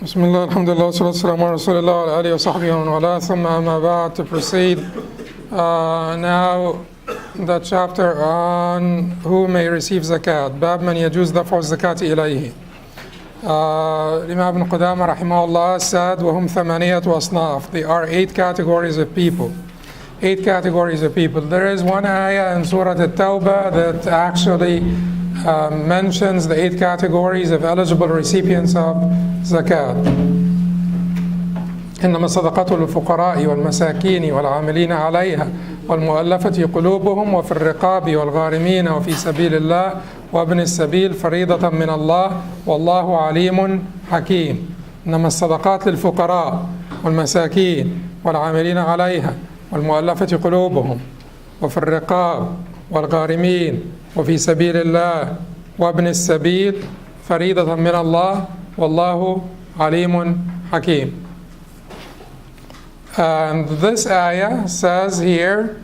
Bismillah, alhamdulillah, salatu wassalamu ala rasulillah wa ala alihi wa sahbihi wa man wala, thumma amma ba'd. To proceed now the chapter on who may receive zakat. Bab man yajuz daf'u zakat ilayhi. Imam ibn Qudamah rahimahullah said وهم ثمانية أصناف. There are 8 categories of people. 8 categories of people. There is one ayah in Surah At-Tawbah that actually mentions the 8 categories of eligible recipients of zakat. إنما الصدقات للفقراء والمساكين والعاملين عليها والمؤلفة قلوبهم وفي الرقاب والغارمين وفي سبيل الله وابن السبيل فريضة من الله والله عليم حكيم. إنما الصدقات للفقراء والمساكين والعاملين عليها والمؤلفة قلوبهم وفي الرقاب والغارمين وفي سبيل الله وابن السبيل فريضة من الله والله عليم حكيم. And this ayah says here,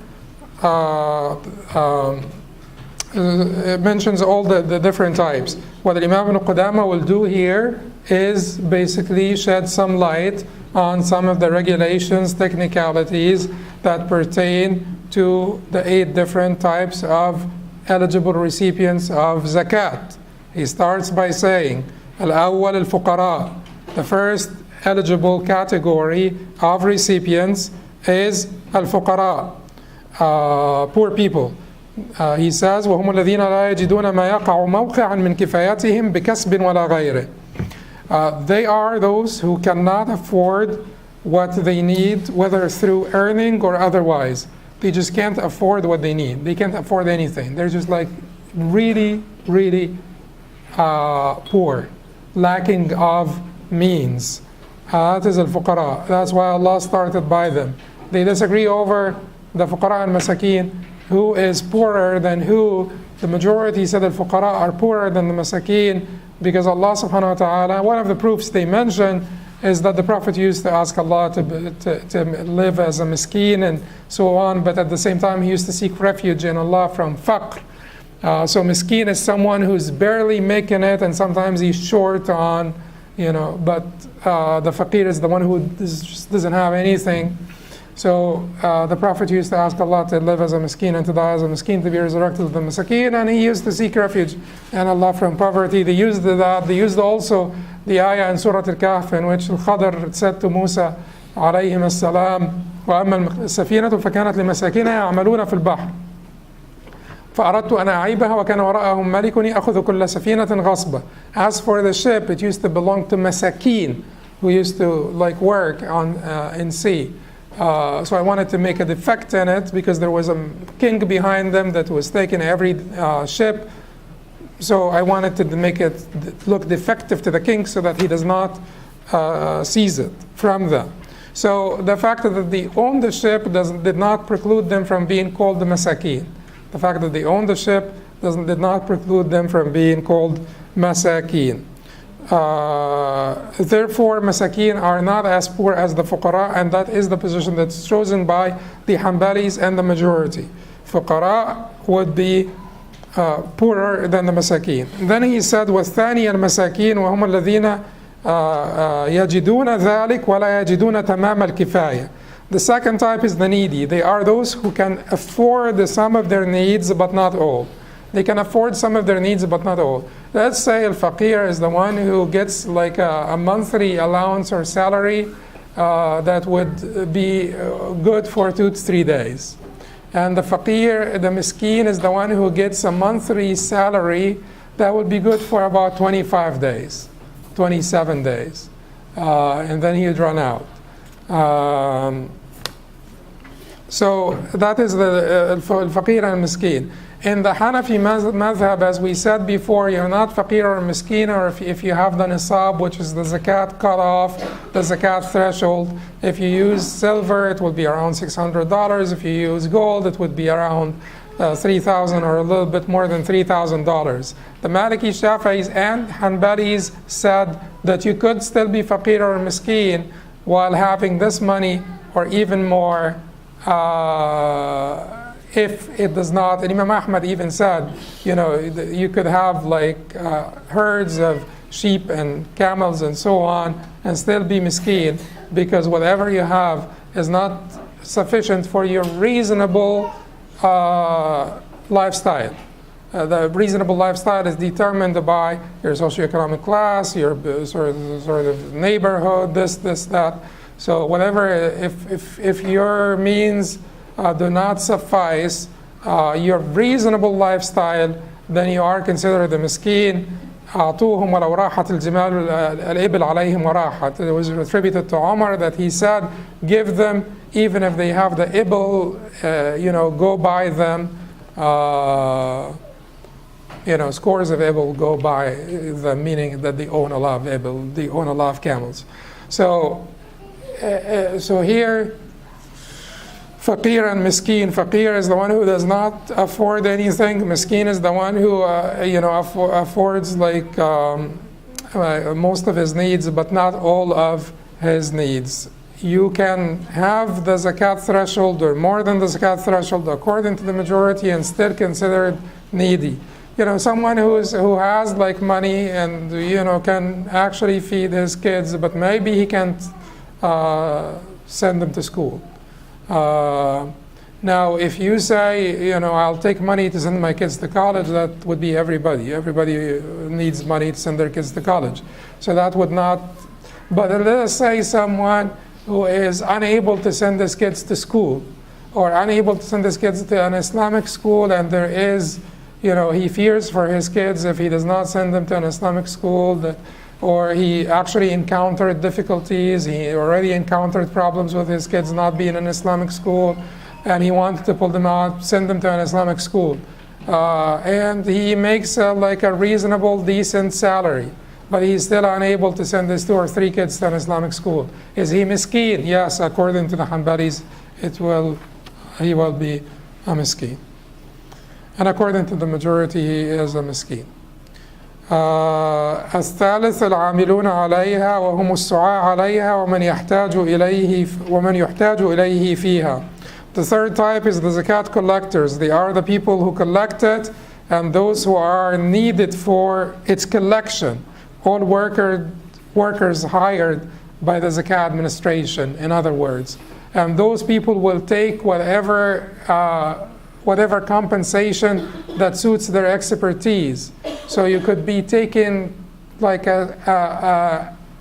it mentions all the different types. What Imam ibn Qudamah will do here is basically shed some light on some of the regulations, technicalities that pertain to the 8 different types of eligible recipients of zakat. He starts by saying, Al-awwal al-fuqara. The first eligible category of recipients is al-fuqara, poor people. He says وهم الذين لا يجدون ما يقع موقعا من كفايتهم بكسب ولا غيره. They are those who cannot afford what they need, whether through earning or otherwise. They just can't afford what they need. They can't afford anything. They're just like really poor, lacking of means. That is al-fuqara. That's why Allah started by them. They disagree over the fuqara and masakin, who is poorer than who. The majority said al-fuqara are poorer than the masakin, because Allah subhanahu wa ta'ala, one of the proofs they mention is that the Prophet used to ask Allah to live as a miskin and so on, but at the same time he used to seek refuge in Allah from faqr. So miskin is someone who's barely making it, and sometimes he's short on, but the faqir is the one who just doesn't have anything. So the Prophet used to ask Allah to live as a miskin and to die as a miskin, to be resurrected as the masakin, and he used to seek refuge and Allah from poverty. They used that. They used also the ayah in Surah Al-Kahf in which Al-Khadr said to Musa alayhim as-salam وَأَمَّا السَّفِينَةُ فَكَانَتْ لِمَسَاكِينَ يَعْمَلُونَ فِي الْبَحْرِ فأردت أن أعيبها وكان وراءهم ملك يأخذ كل سفينة غصبا. As for the ship, it used to belong to masakin, who used to work on in sea. So I wanted to make a defect in it because there was a king behind them that was taking every ship. So I wanted to make it look defective to the king so that he does not seize it from them. So the fact that they owned the ship did not preclude them from being called the masakin. The fact that they owned the ship did not preclude them from being called masakin. Therefore, masakin are not as poor as the fuqara, and that is the position that's chosen by the Hanbalis and the majority. Fuqara would be poorer than the masakin. Then he said, وَالثَّانِيَ الْمَسَاكِينُ وَهُمُ الَّذِينَ يَجِدُونَ ذَلِكَ وَلَا يَجِدُونَ تَمَامَ الْكِفَايَةِ. The second type is the needy. They are those who can afford some of their needs but not all. They can afford some of their needs but not all. Let's say al-faqir is the one who gets like a monthly allowance or salary that would be good for 2 to 3 days. And the faqir, the miskin, is the one who gets a monthly salary that would be good for about 25 days, 27 days. And then he would run out. So that is the al-faqir and miskin. In the Hanafi madhab, as we said before, you're not faqir or miskin, or if you have the nisab, which is the zakat cutoff, the zakat threshold. If you use silver, it would be around $600. If you use gold, it would be around $3,000 or a little bit more than $3,000. The Maliki, Shafi'is, and Hanbalis said that you could still be faqir or miskin while having this money or even more, if it does not. And Imam Ahmad even said, you could have herds of sheep and camels and so on, and still be miskin, because whatever you have is not sufficient for your reasonable lifestyle. The reasonable lifestyle is determined by your socioeconomic class, your sort of neighborhood, this, that. So whatever, if your means do not suffice your reasonable lifestyle, then you are considered a miskin. أعطوهم ولو راحت الجمال الإبل عليهم وراحت. It was attributed to Umar that he said, give them even if they have the ibil, go by them. Scores of ibil go by the meaning that they own a lot of ibil, they own a lot of camels. So here, faqir and miskin. Faqir is the one who does not afford anything. Miskin is the one who, affords like most of his needs, but not all of his needs. You can have the zakat threshold or more than the zakat threshold according to the majority and still considered needy. Someone who has like money and can actually feed his kids, but maybe he can't send them to school. Now, if you say, I'll take money to send my kids to college, that would be everybody. Everybody needs money to send their kids to college. So that would not, but let us say someone who is unable to send his kids to school, or unable to send his kids to an Islamic school, and there is, he fears for his kids if he does not send them to an Islamic school, or he actually encountered difficulties, he already encountered problems with his kids not being in an Islamic school, and he wanted to pull them out, send them to an Islamic school. And he makes like a reasonable, decent salary, but he's still unable to send his 2 or 3 kids to an Islamic school. Is he miskin? Yes, according to the Hanbalis, he will be a miskin. And according to the majority, he is a miskin. الثالث العاملون عليها وهم السعاة عليها ومن يحتاج إليه فيها. The third type is the zakat collectors. They are the people who collect it and those who are needed for its collection. All workers hired by the zakat administration, in other words. And those people will take whatever compensation that suits their expertise. So you could be taking like an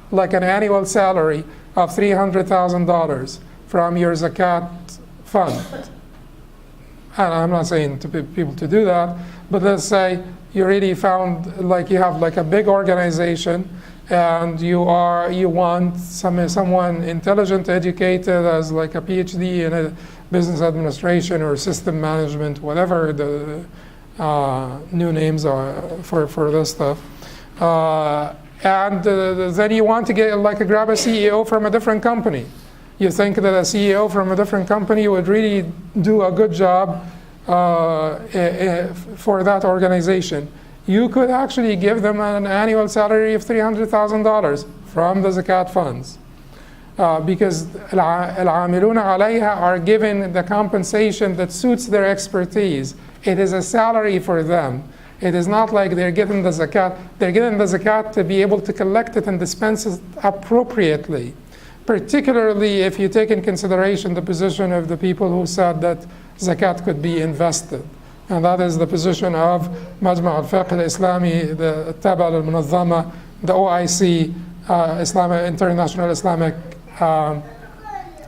annual salary of $300,000 from your zakat fund. And I'm not saying to people to do that, but let's say you really found like you have like a big organization and you want someone intelligent, educated, as like a PhD in a business administration or system management, whatever the new names are for this stuff. And then you want to grab a CEO from a different company. You think that a CEO from a different company would really do a good job for that organization. You could actually give them an annual salary of $300,000 from the zakat funds. Because al-amiluna alayha are given the compensation that suits their expertise. It is a salary for them. It is not like they're given the zakat. They're given the zakat to be able to collect it and dispense it appropriately. Particularly if you take in consideration the position of the people who said that zakat could be invested. And that is the position of Majma' al-Fiqh al-Islami, the Taba al-Munazzama, the OIC, International Islamic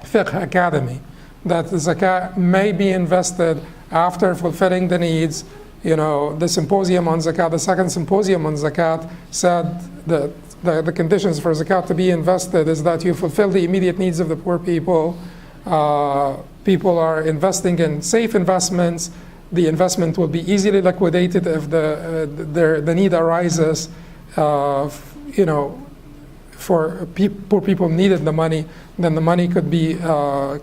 Fiqh Academy, that the zakat may be invested after fulfilling the needs. The symposium on zakat, the second symposium on zakat, said that the conditions for zakat to be invested is that you fulfill the immediate needs of the poor people. People are investing in safe investments. The investment will be easily liquidated if the need arises. For poor people needed the money, then the money could be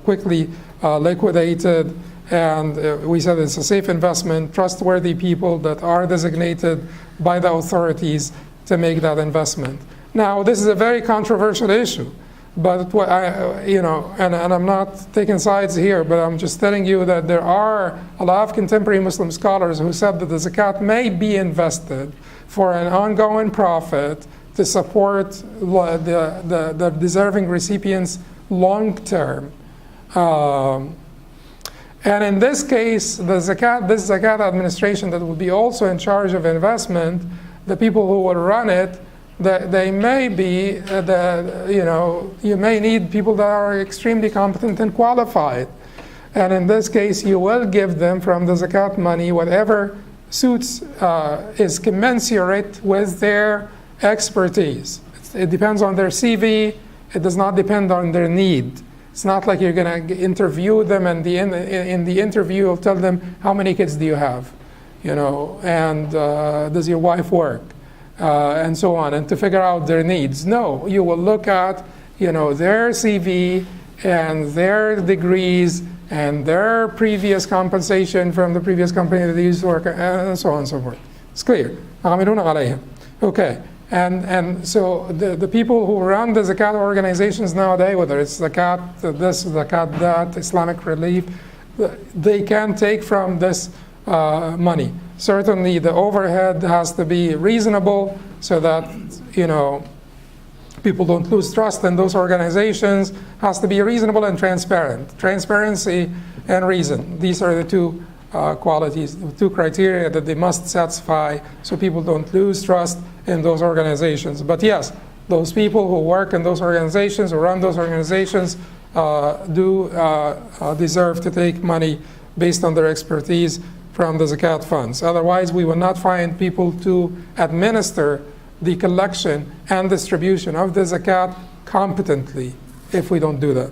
quickly liquidated. And we said it's a safe investment, trustworthy people that are designated by the authorities to make that investment. Now, this is a very controversial issue, but and I'm not taking sides here, but I'm just telling you that there are a lot of contemporary Muslim scholars who said that the zakat may be invested for an ongoing profit to support the deserving recipients long term. And in this case, this zakat administration that will be also in charge of investment, the people who will run it, they may be, you may need people that are extremely competent and qualified. And in this case, you will give them from the zakat money whatever suits, is commensurate with their expertise. It depends on their CV. It does not depend on their need. It's not like you're going to interview them, and in the interview you'll tell them, how many kids do you have? And does your wife work? And so on, and to figure out their needs. No, you will look at their CV and their degrees and their previous compensation from the previous company that they used to work at, and so on and so forth. It's clear. Okay. And so the people who run the zakat organizations nowadays, whether it's zakat this, zakat that, Islamic relief, they can take from this money. Certainly the overhead has to be reasonable so that people don't lose trust in those organizations. Has to be reasonable and transparent. Transparency and reason. These are the two qualities, the two criteria that they must satisfy so people don't lose trust in those organizations. But yes, those people who work in those organizations, who run those organizations, do deserve to take money based on their expertise from the zakat funds. Otherwise, we will not find people to administer the collection and distribution of the zakat competently if we don't do that.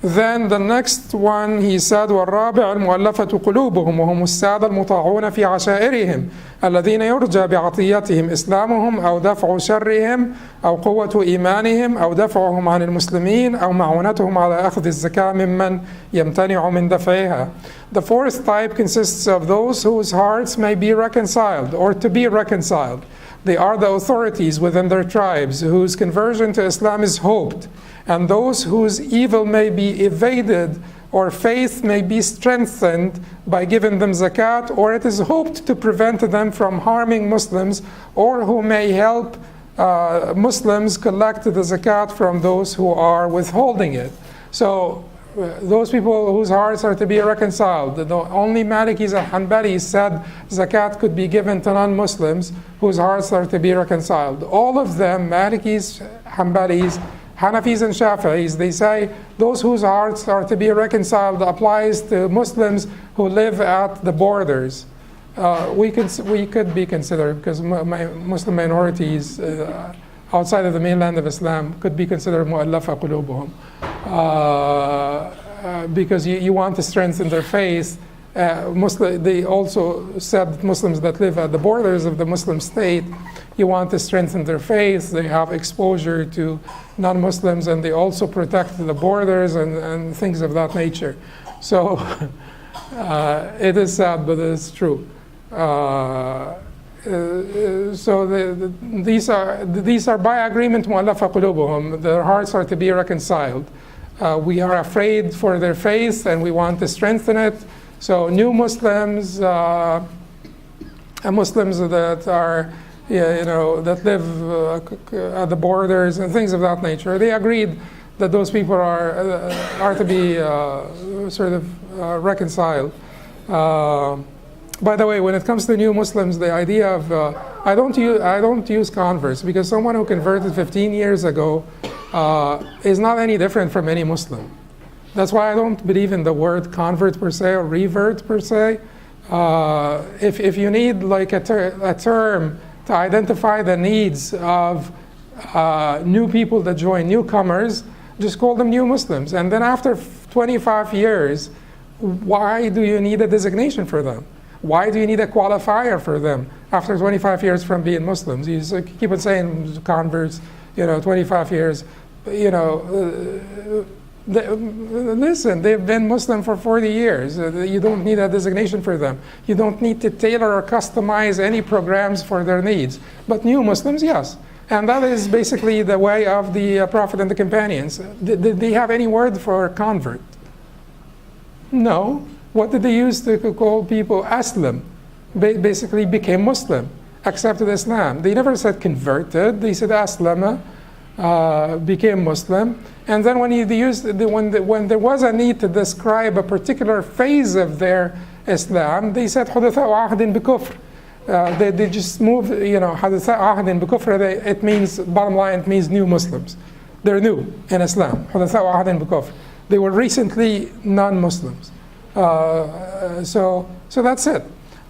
Then the next one, he said, وَالرَّابِعُ الْمُؤَلَّفَةُ قُلُوبُهُمْ وَهُمُ السَّادَةُ الْمُطَاعُونَ فِي عَشَائِرِهِمْ الَّذِينَ يُرْجَى بِعَطِيَّتِهِمْ إِسْلَامُهُمْ أَوْ دَفْعُ شَرِّهِمْ أَوْ قُوَّةُ إِيمَانِهِمْ أَوْ دَفْعُهُمْ عَنِ الْمُسْلِمِينَ أَوْ مَعُونَتُهُمْ عَلَى أَخْذِ الزَّكَاةِ مِمَّنْ يَمْتَنِعُ مِنْ دَفْعِهَا. The fourth type consists of those whose hearts may be reconciled or to be reconciled. They are the authorities within their tribes whose conversion to Islam is hoped, and those whose evil may be evaded or faith may be strengthened by giving them zakat, or it is hoped to prevent them from harming Muslims, or who may help Muslims collect the zakat from those who are withholding it. So those people whose hearts are to be reconciled. Only Malikis and Hanbalis said zakat could be given to non-Muslims whose hearts are to be reconciled. All of them, Malikis, Hanbalis, Hanafis and Shafi'is, they say those whose hearts are to be reconciled applies to Muslims who live at the borders. We could be considered, because Muslim minorities outside of the mainland of Islam could be considered mu'allafa qulubuhum, because you want to strengthen their faith. They also said that Muslims that live at the borders of the Muslim state, you want to strengthen their faith. They have exposure to non-Muslims, and they also protect the borders and things of that nature. So it is sad, but it's true. So these are by agreement mu'allafa qulubuhum. Their hearts are to be reconciled. We are afraid for their faith, and we want to strengthen it. So new Muslims, and Muslims that are, that live at the borders and things of that nature, they agreed that those people are to be sort of reconciled. By the way, when it comes to new Muslims, the idea of I don't use converts, because someone who converted 15 years ago is not any different from any Muslim. That's why I don't believe in the word convert per se or revert per se. If you need like a term to identify the needs of new people that join, newcomers, just call them new Muslims. And then after 25 years, why do you need a designation for them? Why do you need a qualifier for them after 25 years from being Muslims? You just keep on saying converts, 25 years, listen, they've been Muslim for 40 years. You don't need a designation for them. You don't need to tailor or customize any programs for their needs. But new Muslims, yes. And that is basically the way of the Prophet and the companions. Did they have any word for convert? No. What did they use to call people? Aslam. Basically became Muslim. accepted Islam. They never said converted. They said aslama, became Muslim. And then when when there was a need to describe a particular phase of their Islam, they said حدثاء عهد بكفر. They just moved, حدثاء عهد بكفر. It means, bottom line, it means new Muslims. They're new in Islam. حدثاء عهد بكفر. They were recently non-Muslims. So that's it.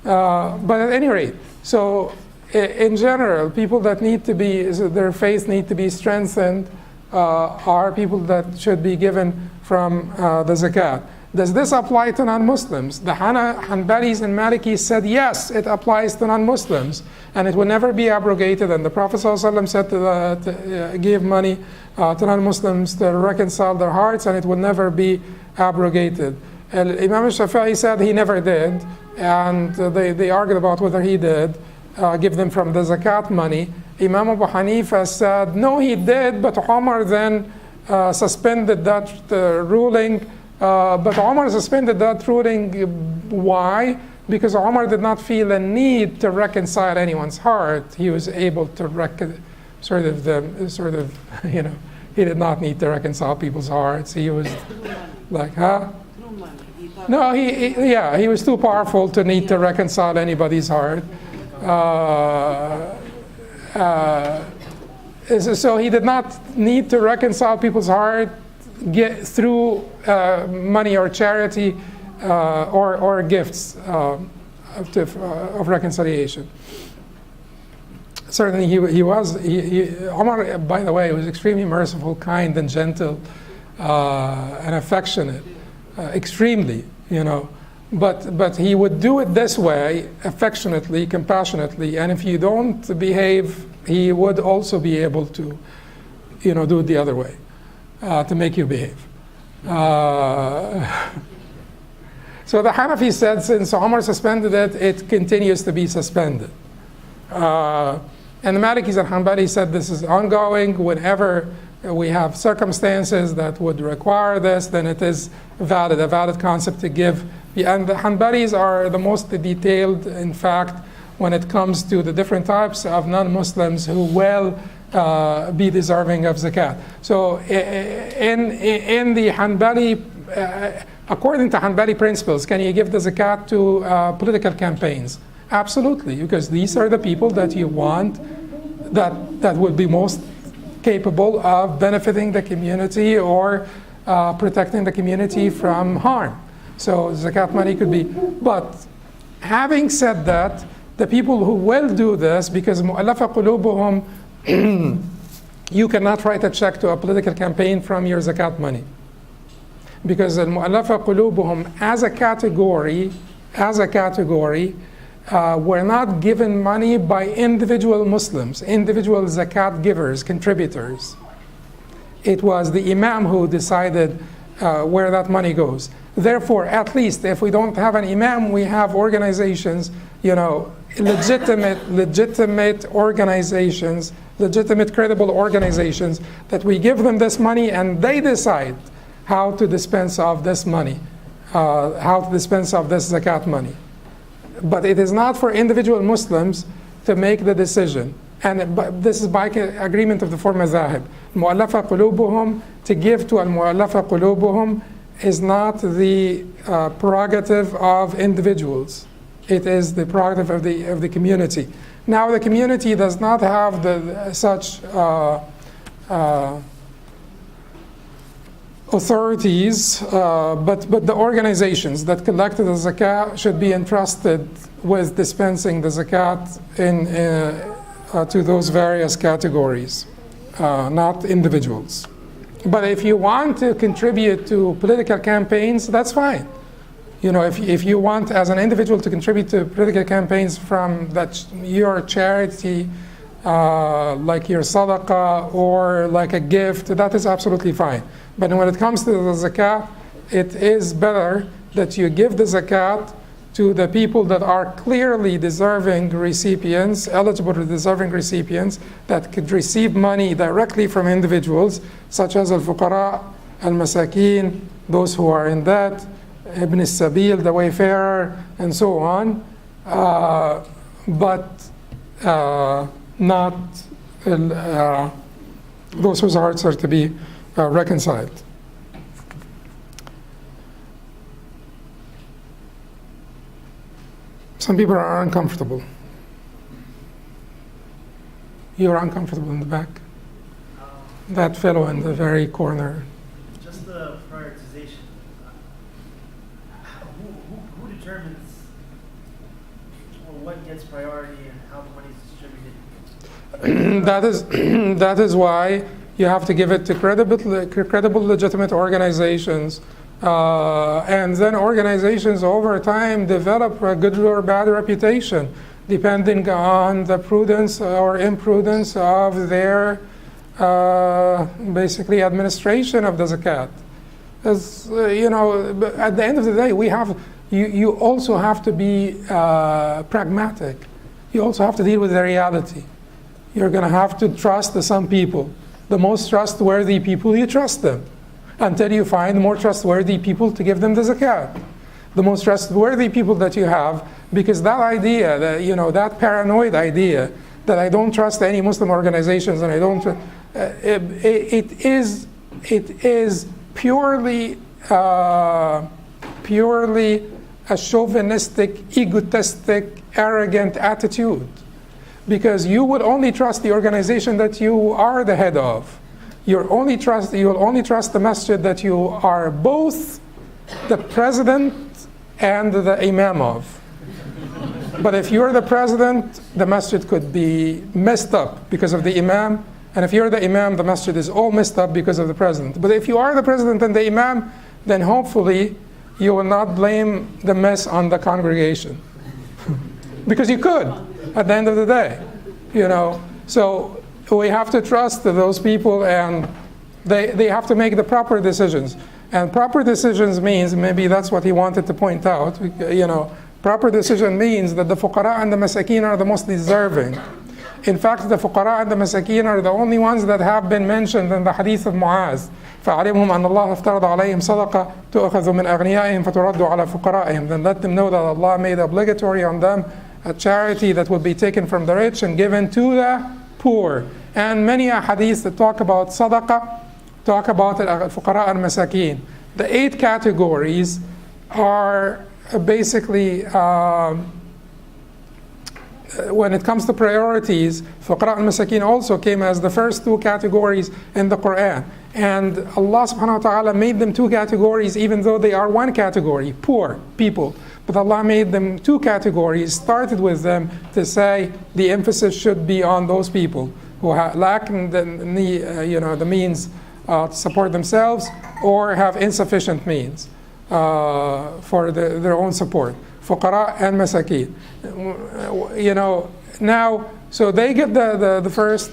But at any rate, so in general, people that need to be, their faith need to be strengthened are people that should be given from the zakat. Does this apply to non-Muslims? The Hanbalis and Malikis said yes, it applies to non-Muslims, and it will never be abrogated. And the Prophet ﷺ said to give money to non-Muslims to reconcile their hearts, and it will never be abrogated. Imam al-Shafi'i said he never did, and they argued about whether he did give them from the zakat money. Imam Abu Hanifa said no, he did, but Umar then suspended that ruling. But Umar suspended that ruling. Why? Because Umar did not feel a need to reconcile anyone's heart. He was able to he did not need to reconcile people's hearts. He was like, huh? No, he was too powerful to need to reconcile anybody's heart. So he did not need to reconcile people's heart through money or charity or gifts of reconciliation. Certainly Umar, by the way, was extremely merciful, kind, and gentle, and affectionate, extremely, but he would do it this way, affectionately, compassionately, and if you don't behave, he would also be able to, do it the other way, to make you behave. So the Hanafi said since Umar suspended it, it continues to be suspended. And the Malikis and Hanbali said this is ongoing. Whenever we have circumstances that would require this, then it is a valid concept to give. And the Hanbalis are the most detailed, in fact, when it comes to the different types of non-Muslims who will be deserving of zakat. So in the Hanbali, according to Hanbali principles, can you give the zakat to political campaigns? Absolutely, because these are the people that you want that would be most capable of benefiting the community or protecting the community from harm. So zakat money could be. But having said that, the people who will do this, because mu'allafa qulubuhum, you cannot write a check to a political campaign from your zakat money. Because al-mu'allafa qulubuhum as a category, were not given money by individual Muslims, individual zakat givers, contributors. It was the Imam who decided where that money goes. Therefore, at least if we don't have an Imam, we have organizations, legitimate organizations, legitimate, credible organizations, that we give them this money and they decide how to dispense of this money, how to dispense of this zakat money. But it is not for individual Muslims to make the decision. And this is by agreement of the four mazahib. Mu'allafa qulubuhum, to give to al-mu'allafa qulubuhum is not the prerogative of individuals. It is the prerogative of the community. Now the community does not have such authorities, but the organizations that collected the zakat should be entrusted with dispensing the zakat to those various categories, not individuals. But if you want to contribute to political campaigns, that's fine. If you want as an individual to contribute to political campaigns from your charity, like your sadaqah or like a gift, that is absolutely fine. But when it comes to the zakat, it is better that you give the zakat to the people that are clearly deserving recipients, eligible deserving recipients, that could receive money directly from individuals, such as al-fuqara, al-masakin, those who are in debt, ibn al-sabil, the wayfarer, and so on. But not those whose hearts are to be reconciled. Some people are uncomfortable. You're uncomfortable in the back? That fellow in the very corner. Just the prioritization. Who determines or what gets priority and how the money is distributed? That is why you have to give it to credible, legitimate organizations. And then organizations over time develop a good or bad reputation, depending on the prudence or imprudence of their basically administration of the zakat. As at the end of the day, you also have to be pragmatic. You also have to deal with the reality. You're going to have to trust some people. The most trustworthy people, you trust them until you find more trustworthy people to give them the zakat. The most trustworthy people that you have, because that idea, that paranoid idea that I don't trust any Muslim organizations and I don't, it is purely a chauvinistic, egotistic, arrogant attitude. Because you would only trust the organization that you are the head of. You'll only trust the masjid that you are both the president and the imam of. But if you're the president, the masjid could be messed up because of the imam. And if you're the imam, the masjid is all messed up because of the president. But if you are the president and the imam, then hopefully you will not blame the mess on the congregation. Because you could, at the end of the day. So we have to trust those people, and they have to make the proper decisions. And proper decisions means, maybe that's what he wanted to point out, proper decision means that the fuqara and the masakin are the most deserving. In fact, the fuqara and the masakin are the only ones that have been mentioned in the hadith of Muaz. فَعَلِمْهُمْ أَنَّ اللَّهَ افترض عَلَيْهِمْ صَدَقَةً تُؤْخَذُ مِنْ أَغْنِيَائِهِمْ فَتُرَدُّ عَلَى فُقَرَائِهِمْ. Then let them know that Allah made obligatory on them a charity that would be taken from the rich and given to the poor. And many hadiths that talk about sadaqah talk about al-fuqara and masakin. The 8 categories are basically, when it comes to priorities, fuqara and masakin also came as the first 2 categories in the Quran. And Allah subhanahu wa ta'ala made them 2 categories even though they are 1 category, poor people. But Allah made them 2 categories, started with them to say the emphasis should be on those people who lack the means to support themselves or have insufficient means for their own support. Fuqara and masakin. Now, so they get the first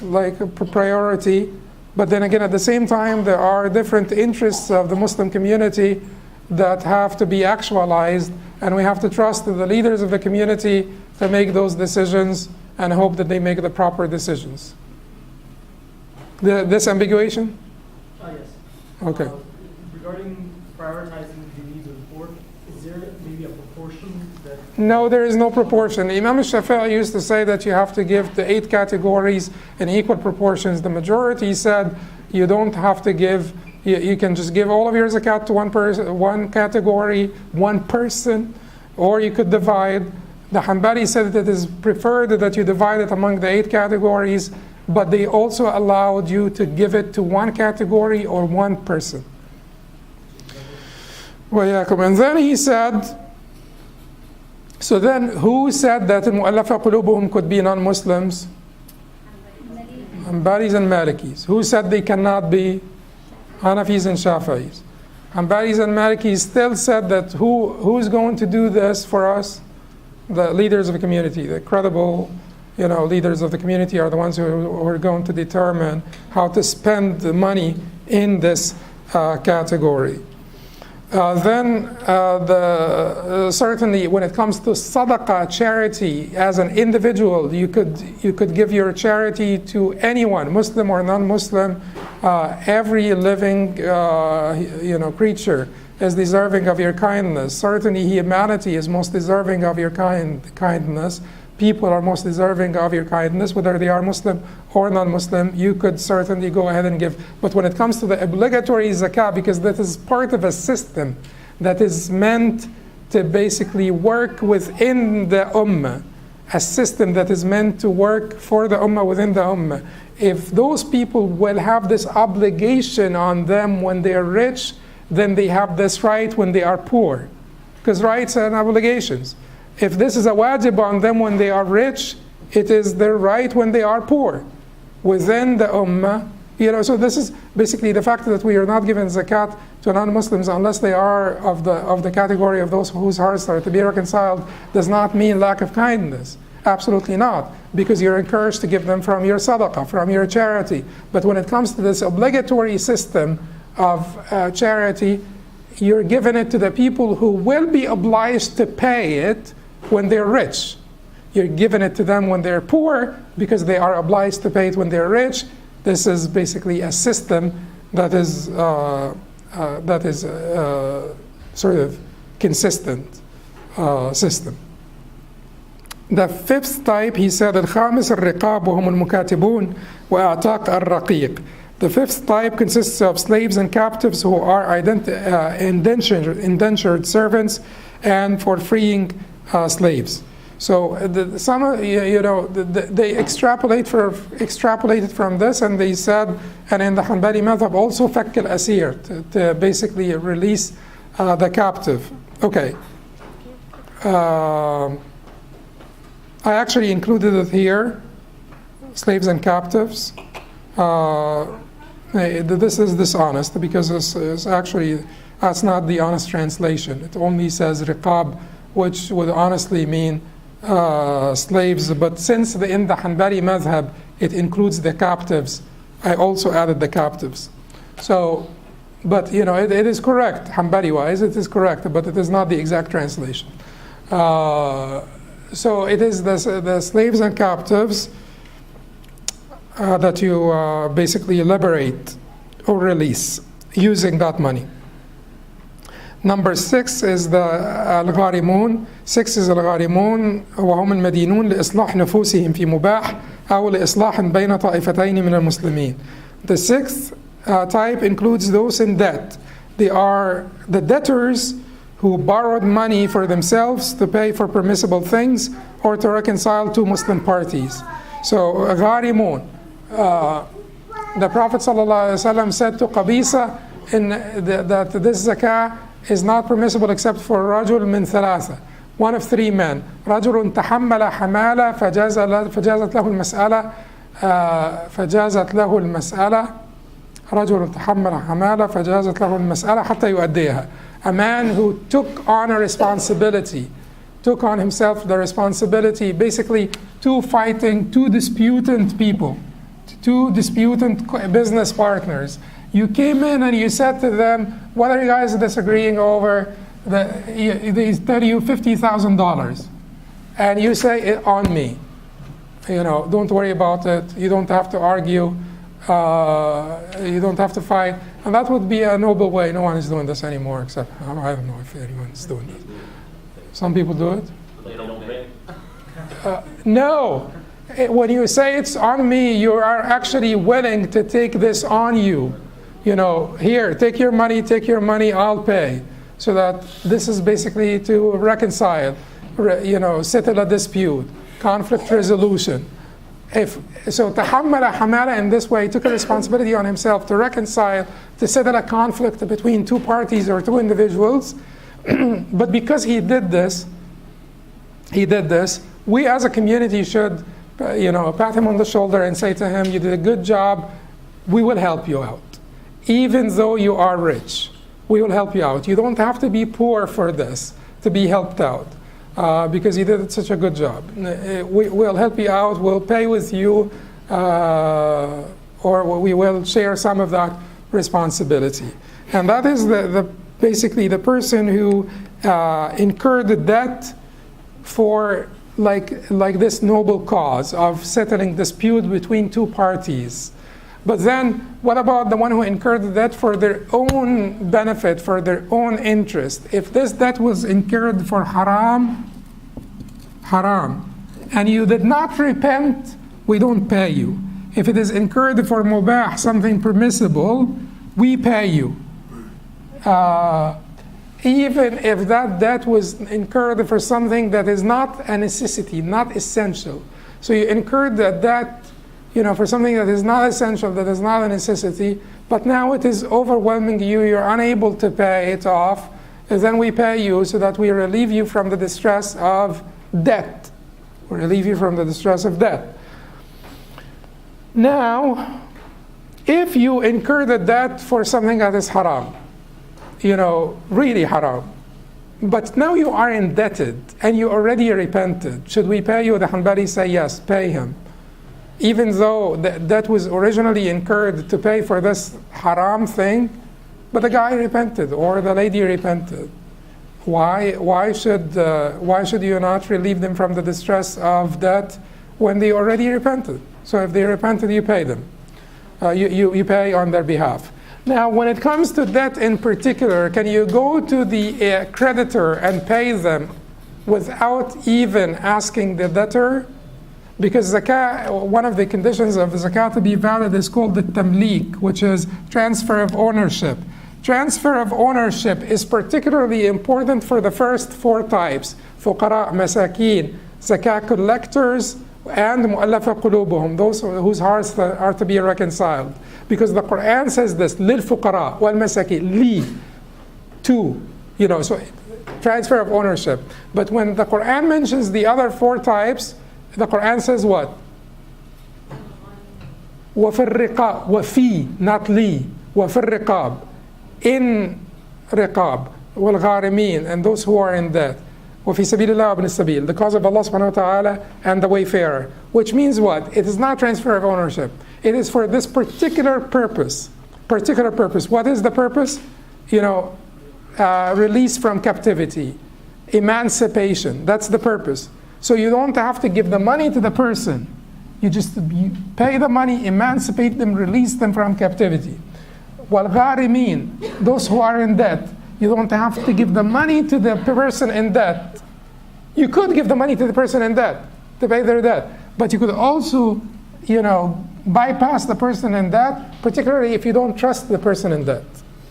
priority, but then again at the same time there are different interests of the Muslim community that have to be actualized, and we have to trust the leaders of the community to make those decisions and hope that they make the proper decisions. This ambiguation? Yes. Okay. Regarding prioritizing the needs of the poor, is there maybe a proportion that... No, there is no proportion. Imam Shafi'i used to say that you have to give the 8 categories in equal proportions. The majority said you don't have to give. You can just give all of your zakat to one category, one person, or you could divide. The Hanbali said that it is preferred that you divide it among the 8 categories, but they also allowed you to give it to 1 category or 1 person. And then he said, so then who said that al-Muwaffaq qulubuhum could be non-Muslims? Hanbalis and Malikis. Who said they cannot be? Hanafis and Shafi'is. Hanbalis and Malikis still said that who's going to do this for us? The leaders of the community, the credible leaders of the community are the ones who are going to determine how to spend the money in this category. Certainly when it comes to sadaqah, charity, as an individual, you could give your charity to anyone, Muslim or non-Muslim. Every living creature is deserving of your kindness. Certainly humanity is most deserving of your kindness. people are most deserving of your kindness, whether they are Muslim or non-Muslim, you could certainly go ahead and give. But when it comes to the obligatory zakah, because that is part of a system that is meant to basically work within the ummah, a system that is meant to work for the ummah within the ummah, if those people will have this obligation on them when they are rich, then they have this right when they are poor, because rights and obligations. If this is a wajib on them when they are rich, it is their right when they are poor within the ummah. So this is basically the fact that we are not giving zakat to non-Muslims unless they are of the category of those whose hearts are to be reconciled does not mean lack of kindness. Absolutely not, because you're encouraged to give them from your sadaqah, from your charity. But when it comes to this obligatory system of charity, you're giving it to the people who will be obliged to pay it when they're rich. You're giving it to them when they're poor because they are obliged to pay it when they're rich. This is basically a system that is sort of consistent system. The fifth type, he said, الخامس الرقاب وهم المكاتبون وأعتاق الرقيق. The fifth type consists of slaves and captives who are indentured servants and for freeing slaves. So they extrapolated from this, and they said, and in the Hanbali madhab also فك الأسير, to basically release the captive. Okay. I actually included it here, slaves and captives. This is dishonest because this is actually, that's not the honest translation. It only says riqab, which would honestly mean slaves. But since in the Hanbali madhab it includes the captives, I also added the captives. So, but it is correct, Hanbali wise, it is correct, but it is not the exact translation. So it is the slaves and captives that you basically liberate or release using that money. Number 6 is the al-Gharimun. 6 is al-Gharimun وهم المدينون لإصلاح نفوسهم في مباح أو لإصلاح بين طائفتين من المسلمين. The sixth type includes those in debt. They are the debtors who borrowed money for themselves to pay for permissible things or to reconcile two Muslim parties. So Gharimun. The Prophet ﷺ said to Qabisa that this zakah is not permissible except for رجل من ثلاثة, one of three men. رجل تحمل حمالة فجازت له المسألة رجل تحمل حمالة فجازت له المسألة حتى يؤديها. A man who took on a responsibility, took on himself the responsibility, basically two disputant people, two disputant business partners. You came in and you said to them, what are you guys disagreeing over? They tell you $50,000. And you say, it on me. Don't worry about it. You don't have to argue. You don't have to fight. And that would be a noble way. No one is doing this anymore, except, I don't know if anyone is doing it. Some people do it. They don't pay. No. When you say it's on me, you are actually willing to take this on you. Here, take your money, I'll pay. So that this is basically to reconcile, settle a dispute, conflict resolution. So tahammala hamala in this way took a responsibility on himself to reconcile, to settle a conflict between two parties or two individuals. But because he did this, we as a community should pat him on the shoulder and say to him, you did a good job, we will help you out. Even though you are rich, we will help you out. You don't have to be poor for this, to be helped out. Because you did such a good job. We'll help you out, we'll pay with you, or we will share some of that responsibility. And that is basically the person who incurred the debt for like this noble cause of settling dispute between two parties. But then, what about the one who incurred the debt for their own benefit, for their own interest? If this debt was incurred for haram, and you did not repent, we don't pay you. If it is incurred for mubah, something permissible, we pay you. Even if that debt was incurred for something that is not a necessity, not essential. So you incurred that debt, for something that is not essential, that is not a necessity, but now it is overwhelming you, you're unable to pay it off, and then we pay you so that we relieve you from the distress of debt. We relieve you from the distress of debt. Now, if you incur the debt for something that is haram, really haram, but now you are indebted and you already repented, should we pay you? The Hanbali say yes, pay him. Even though that was originally incurred to pay for this haram thing, but the guy repented or the lady repented. Why should you not relieve them from the distress of debt when they already repented? So if they repented, you pay them. You pay on their behalf. Now, when it comes to debt in particular, can you go to the creditor and pay them without even asking the debtor? Because zakat, one of the conditions of zakat to be valid is called the tamlik, which is transfer of ownership. Transfer of ownership is particularly important for the first four types: fuqara, masakin, zakat collectors, and mu'allafa qulubuhum, those whose hearts are to be reconciled. Because the Quran says this, lil fuqara wal masakin, li, to, so transfer of ownership. But when the Quran mentions the other four types, the Quran says what? وَفِي الرِّقَابِ, وَفِي, not li, وَفِي الرِّقَابِ, in riqab, وَالْغَارِمِينَ, and those who are in debt. وَفِي سَبِيلِ اللَّهِ وَابْنِ السَّبِيلِ, the cause of Allah subhanahu wa ta'ala and the wayfarer. Which means what? It is not transfer of ownership. It is for this particular purpose. Particular purpose. What is the purpose? Release from captivity. Emancipation. That's the purpose. So you don't have to give the money to the person. You pay the money, emancipate them, release them from captivity. وَالْغَارِمِينَ, those who are in debt. You don't have to give the money to the person in debt. You could give the money to the person in debt to pay their debt, but you could also, bypass the person in debt, particularly if you don't trust the person in debt.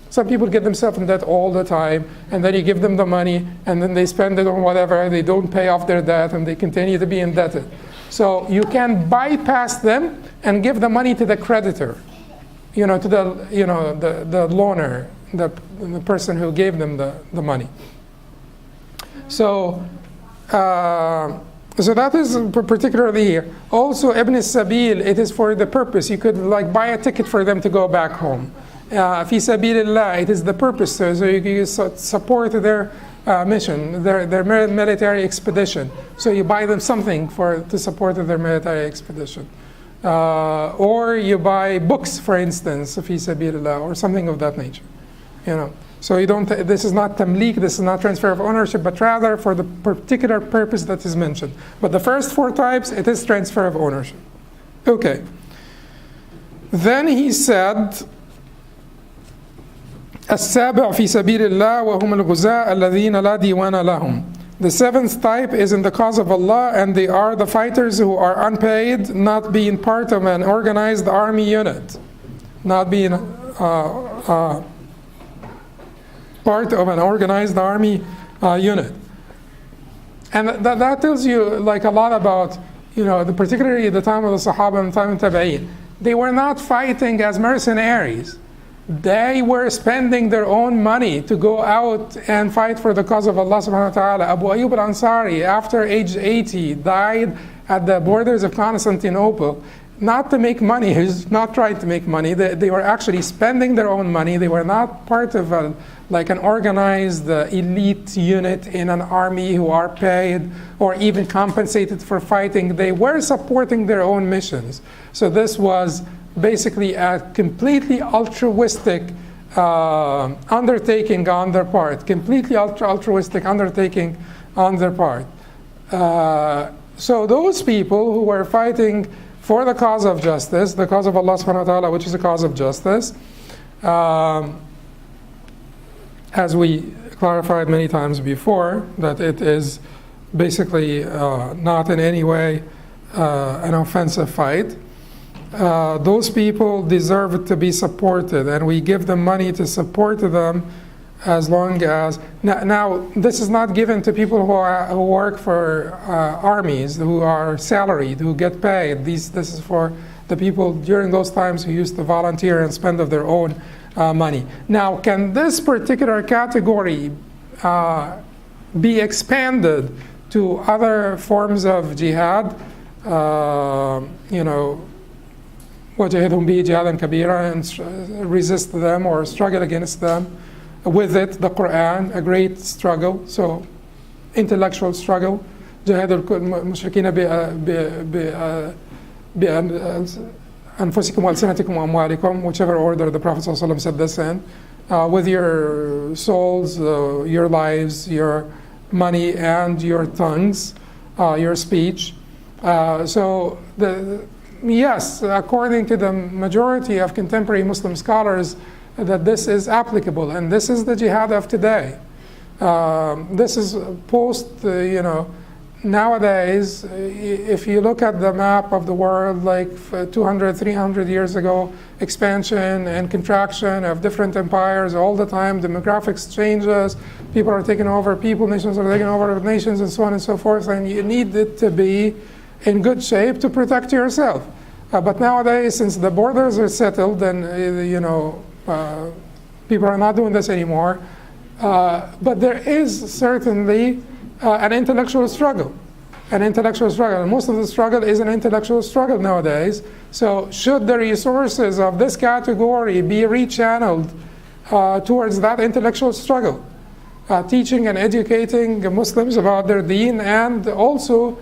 Some people get themselves in debt all the time, and then you give them the money, and then they spend it on whatever, they don't pay off their debt, and they continue to be indebted. So you can bypass them and give the money to the creditor, to the loaner, the person who gave them the money. So that is particularly here. Also, Ibn Sabil, it is for the purpose. You could buy a ticket for them to go back home. Fi sabilillah, it is the purpose. So you support their mission, their military expedition. So you buy them something to support their military expedition. Or you buy books, for instance, fi sabilillah, or something of that nature. So you don't. This is not tamlik. This is not transfer of ownership, but rather for the particular purpose that is mentioned. But the first four types, it is transfer of ownership. Okay. Then he said, السابع في سبيل الله وهم الغزاة الذين لا ديوان لهم. The seventh type is in the cause of Allah, and they are the fighters who are unpaid, not being part of an organized army unit, not being part of an organized army unit. And that tells you a lot about, particularly the time of the Sahaba and the time of Tabi'een. They were not fighting as mercenaries. They were spending their own money to go out and fight for the cause of Allah subhanahu wa ta'ala. Abu Ayyub al-Ansari, after age 80, died at the borders of Constantinople, not to make money. He was not trying to make money. They were actually spending their own money. They were not part of an organized elite unit in an army who are paid or even compensated for fighting. They were supporting their own missions. So this was basically a completely altruistic undertaking on their part. Completely altruistic undertaking on their part. So those people who were fighting for the cause of justice, the cause of Allah subhanahu wa ta'ala, which is the cause of justice, as we clarified many times before, that it is basically not in any way an offensive fight. Those people deserve to be supported, and we give them money to support them as long as... Now, this is not given to people who work for armies, who are salaried, who get paid. This is for the people during those times who used to volunteer and spend of their own money. Now, can this particular category be expanded to other forms of jihad? وَجَاهِدْهُمْ بِهِ جِهَادًا كَبِيرًا, and resist them or struggle against them. With it, the Quran, a great struggle, so intellectual struggle. جَاهِدُ الْمُشْرِكِينَ بِأَنفُسِكُمْ وَأَلْسِنَتِكُمْ وَأَمْوَالِكُمْ, whichever order the Prophet ﷺ said this in, with your souls, your lives, your money, and your tongues, your speech. Yes, according to the majority of contemporary Muslim scholars, that this is applicable, and this is the jihad of today. This is post, nowadays, if you look at the map of the world, like 200, 300 years ago, expansion and contraction of different empires all the time, demographics changes, people are taking over people, nations are taking over nations, and so on and so forth, and you need it to be in good shape to protect yourself. But nowadays, since the borders are settled, and people are not doing this anymore, but there is certainly an intellectual struggle. And most of the struggle is an intellectual struggle nowadays. So should the resources of this category be rechanneled towards that intellectual struggle, teaching and educating Muslims about their deen, and also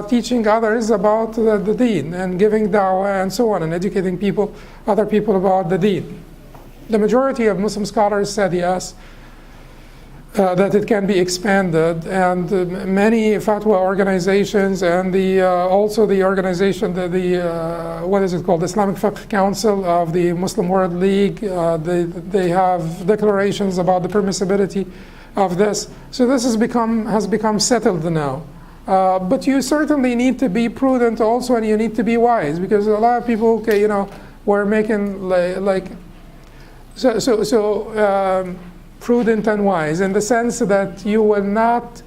teaching others about the deen, and giving da'wah and so on, and educating other people about the deen. The majority of Muslim scholars said yes, that it can be expanded, and many fatwa organizations, and also the organization, what is it called, Islamic Fiqh Council of the Muslim World League, they have declarations about the permissibility of this. So this has become settled now. But you certainly need to be prudent also, and you need to be wise, because a lot of people, were making prudent and wise in the sense that you will not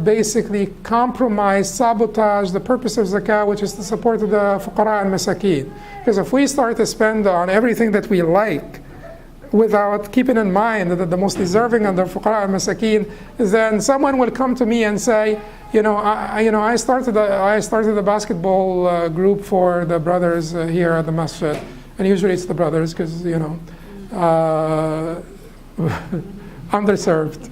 basically compromise, sabotage the purpose of zakah, which is to support the fuqara and masakeen. Because if we start to spend on everything that we like, without keeping in mind that the most deserving are the fuqara and masakeen, then someone will come to me and say, I started a basketball group for the brothers here at the masjid, and usually it's the brothers because underserved.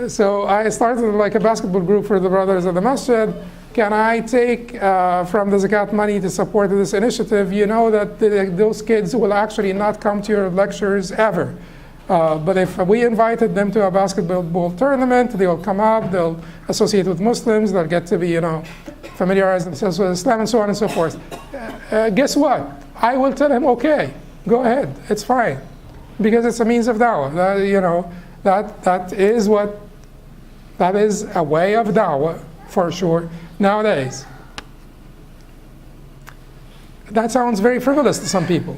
So I started like a basketball group for the brothers at the masjid. Can I take from the zakat money to support this initiative? You know that those kids will actually not come to your lectures ever. But if we invited them to a basketball tournament, they will come up, they'll associate with Muslims, they'll get to be, familiarize themselves with Islam, and so on and so forth. Guess what? I will tell him, okay, go ahead, it's fine. Because it's a means of da'wah. That is a way of da'wah, for sure, nowadays. That sounds very frivolous to some people,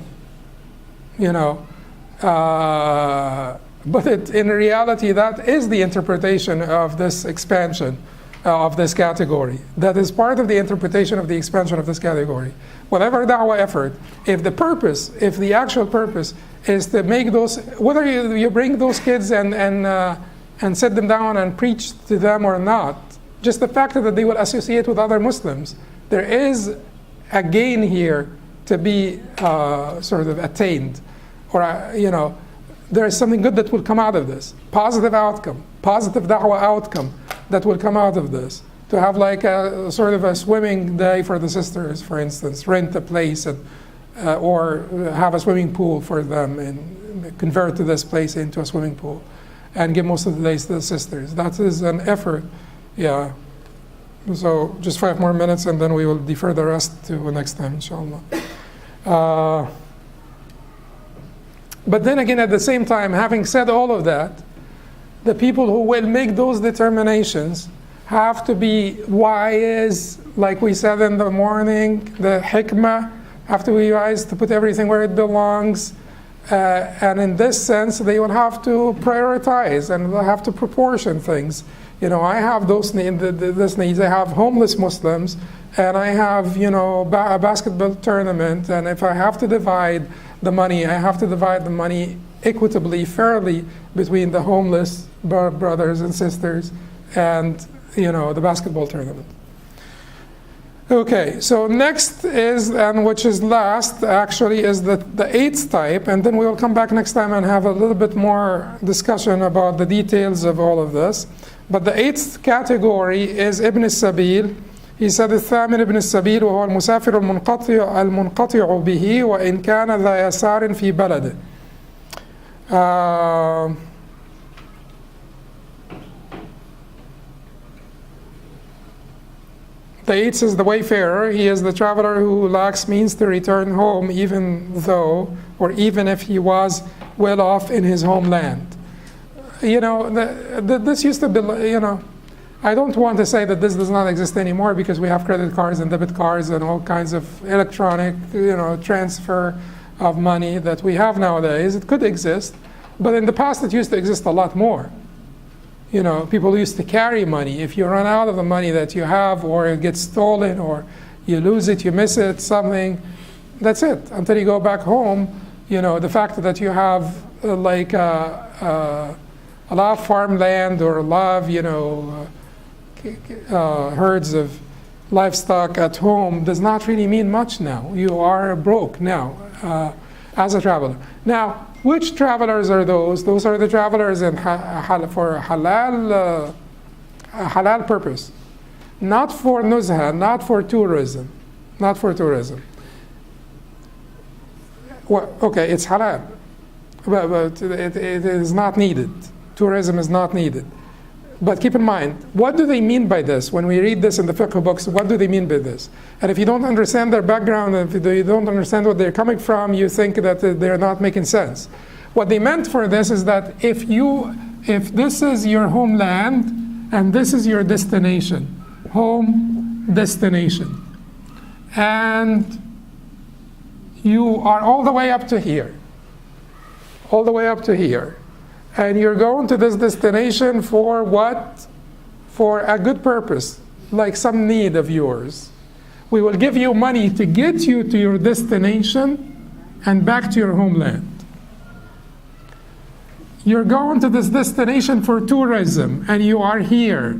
but in reality, that is the interpretation of this expansion of this category. That is part of the interpretation of the expansion of this category. Whatever da'wah effort, if the actual purpose is to make those, whether you bring those kids and sit them down and preach to them or not, just the fact that they will associate with other Muslims, there is a gain here to be sort of attained, or there is something good that will come out of this, positive outcome, positive da'wah outcome that will come out of this. To have like a sort of a swimming day for the sisters, for instance, rent a place and or have a swimming pool for them and convert to this place into a swimming pool and give most of the days to the sisters. That is an effort, yeah. So just 5 more minutes and then we will defer the rest to next time, inshallah. But then again, at the same time, having said all of that, the people who will make those determinations have to be wise, like we said in the morning, the hikmah, have to be wise to put everything where it belongs. And in this sense, they will have to prioritize and they'll have to proportion things. You know, I have those this needs. I have homeless Muslims, and I have, you know, a basketball tournament. And if I have to divide the money, I have to divide the money equitably, fairly between the homeless brothers and sisters and, you know, the basketball tournament. Okay, so next is, and which is last actually, is the eighth type, and then we will come back next time and have a little bit more discussion about the details of all of this. But the eighth category is Ibn al-Sabil. He said الثامن ابن السبيل وهو المسافر المنقطع به وإن كان ذا يسار في بلده. The eighth is the wayfarer. He is the traveler who lacks means to return home, even though, or even if he was well off in his homeland. You know, this used to be, you know, I don't want to say that this does not exist anymore because we have credit cards and debit cards and all kinds of electronic, you know, transfer of money that we have nowadays. It could exist, but in the past it used to exist a lot more. You know, people used to carry money. If you run out of the money that you have, or it gets stolen, or you lose it, you miss it, something, that's it. Until you go back home, you know, the fact that you have a lot of farmland or a lot of, you know, herds of livestock at home does not really mean much now. You are broke now as a traveler. Now, which travelers are those? Those are the travelers for halal purpose, not for nuzha, not for tourism, not for tourism. Well, okay, it's halal, but it is not needed. Tourism is not needed. But keep in mind, what do they mean by this? When we read this in the fiqh books, what do they mean by this? And if you don't understand their background, if you don't understand where they're coming from, you think that they're not making sense. What they meant for this is that if this is your homeland and this is your destination, home destination, and you are all the way up to here, and you're going to this destination for what? For a good purpose, like some need of yours. We will give you money to get you to your destination and back to your homeland. You're going to this destination for tourism, and you are here.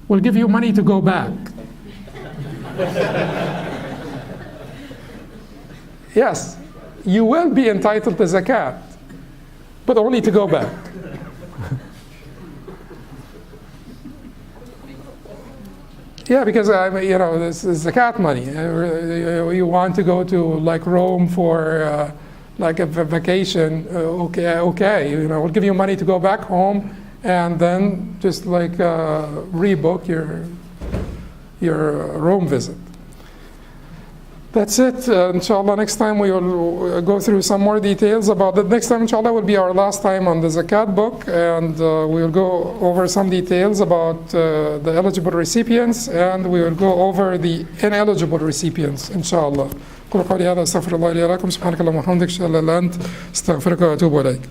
We'll give you money to go back. Yes, you will be entitled to zakat, but only to go back. Yeah, because you know, this is zakat money. You want to go to like Rome for like a vacation? Okay, you know, we'll give you money to go back home, and then just like rebook your Rome visit. That's it. Inshallah, next time we will go through some more details about it. Next time, inshallah, will be our last time on the zakat book, and we will go over some details about the eligible recipients, and we will go over the ineligible recipients, inshallah. قولوا قولي هذا استغفر الله لي ولكم سبحانك اللهم وبحمدك اشهد ان لا اله الا انت استغفرك واتوب اليك.